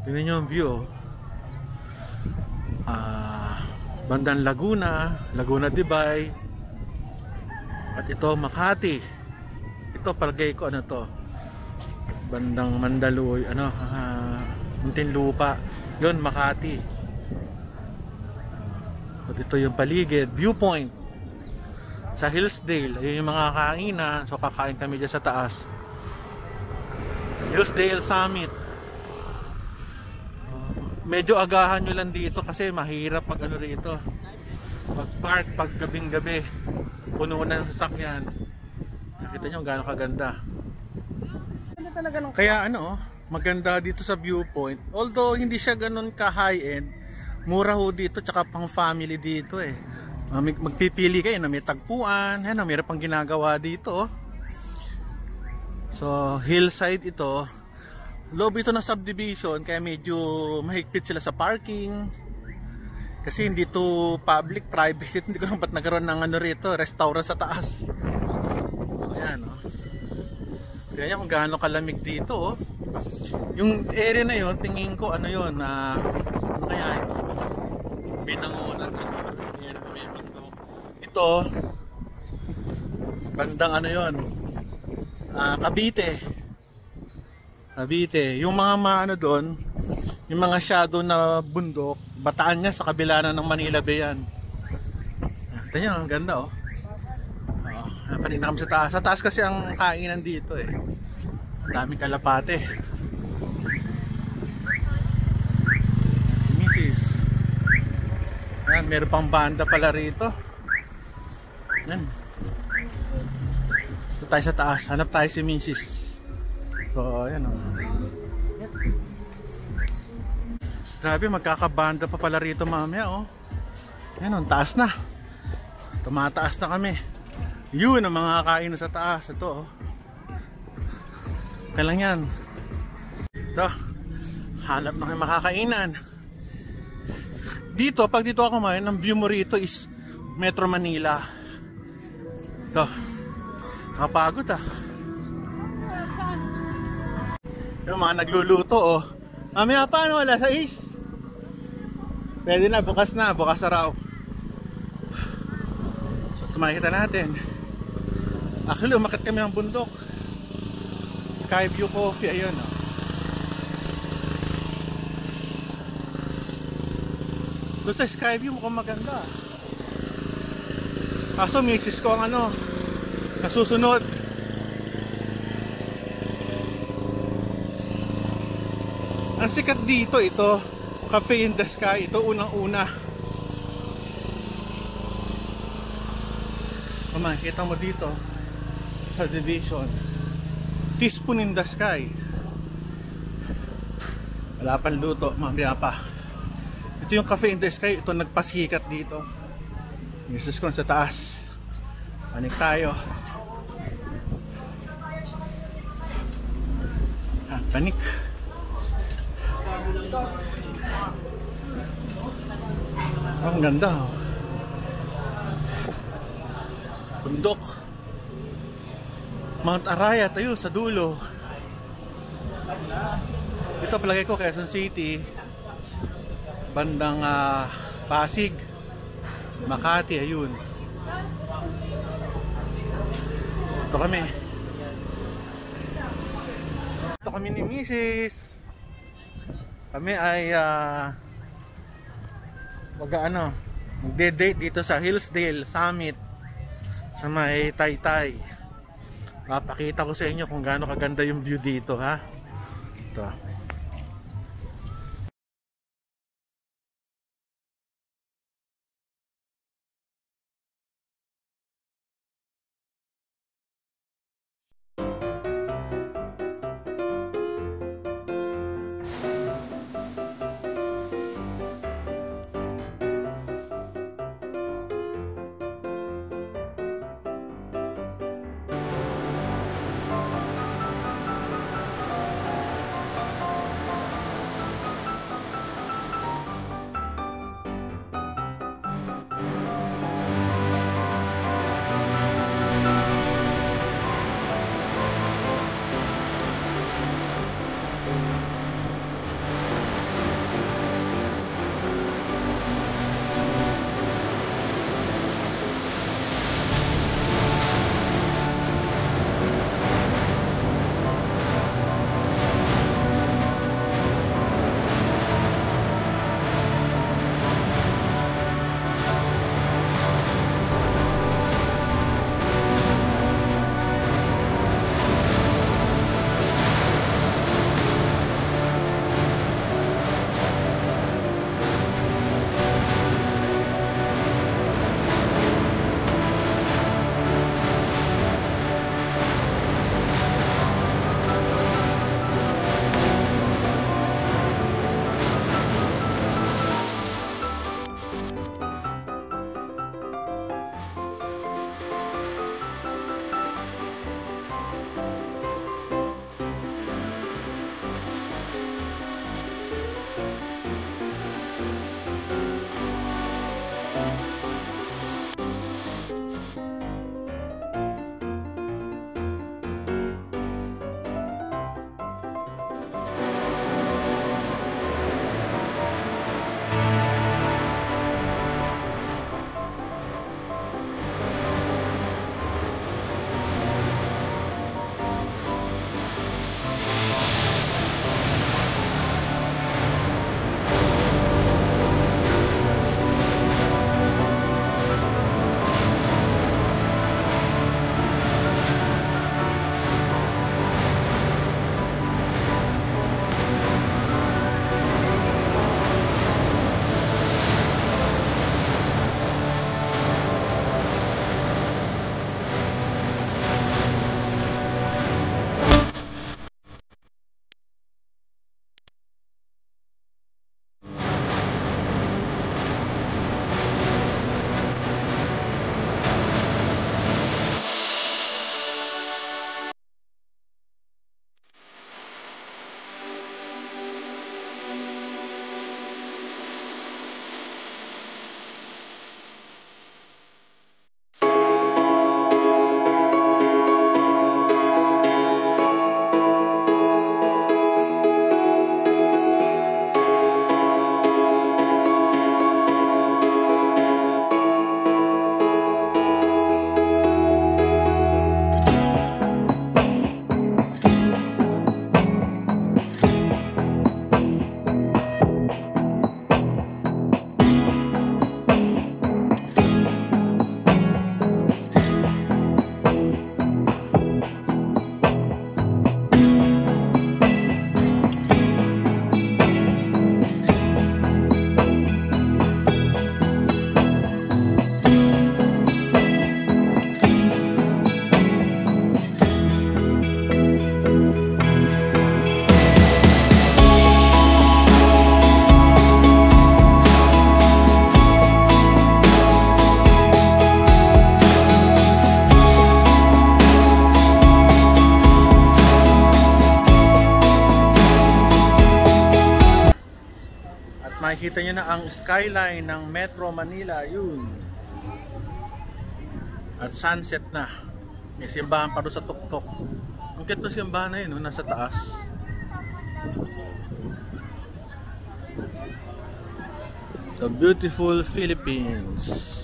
Tingnan nyo ang view. Bandang Laguna, Laguna Dibay. At ito Makati. Ito palagay ko ano to, bandang Mandaluyong, Muntinlupa. Yun, Makati. At ito yung paligid, viewpoint sa Hillsdale. Ayun yung mga kainan. So kakain kami dyan sa taas. Hillsdale Summit. Medyo agahan nyo lang dito kasi mahirap mag ano rito, mag park pag gabing gabi, puno na ng sasakyan. Nakita nyo gaano kaganda. Kaya maganda dito sa viewpoint. Although hindi siya ganun ka high end, mura ho dito, tsaka pang family dito eh. Magpipili kayo na may tagpuan, mayroon pang ginagawa dito. So hillside ito. Loob ito ng subdivision, kaya medyo mahigpit sila sa parking. Kasi hindi to public, private. Hindi ko naman ba't nagkaroon ng rito, restaurant sa taas. So ayan Kaya kung gaano kalamig dito Yung area na yon, tingin ko ano kaya yun? Binangonan siguro. Ito, bandang Cavite. Yung mga doon, yung mga shadow na bundok, Bataan niya sa kabila na ng Manila Bay yan. Ito nyo, ang ganda Panin na kami sa taas. Sa taas kasi ang kainan dito daming kalapate. Mrs. Ayan, meron pang banda pala rito. Ayan. So tayo sa taas, hanap tayo si Mrs. So ayan Grabe, magkakabanda pa pala rito mamaya Ayan taas na. Tumataas na kami. Yun ang mga kainan sa taas. Ito Kailang yan. Ito, hanap na kayo makakainan. Dito, pag dito ako kumain, ang view mo rito is Metro Manila. Ito, nakapagod Yung mga nagluluto Mamaya paano, wala sa is. Pwede na, bukas na raw. So tumakita natin. Actually, umakyat kami ng bundok. Skyview Coffee, ayun Doon sa Skyview mukhang maganda. Kaso misis ko ang nasusunod. Ang sikat dito, ito Cafe in the Sky, ito unang-una. Makikita mo dito sa division, Teaspoon in the Sky. Wala pang luto, mamaya pa. Ito yung Cafe in the Sky, ito nagpasikat dito. Misis ko sa taas. Panik tayo. Panik. Ang ganda bundok. Mount Arayat ayun sa dulo. Ito palagay ko Quezon City, bandang Pasig, Makati, ayun. Ito kami ni Mrs. Kami ay magde-date dito sa Hillsdale Summit sa may Taytay. Papakita ko sa inyo kung gaano kaganda yung view dito Ito. makikita nyo na ang skyline ng Metro Manila, yun. At sunset na. May simbahan pa doon sa tuktok. Ang cute na simbahan na yun, no? Nasa taas. The beautiful Philippines.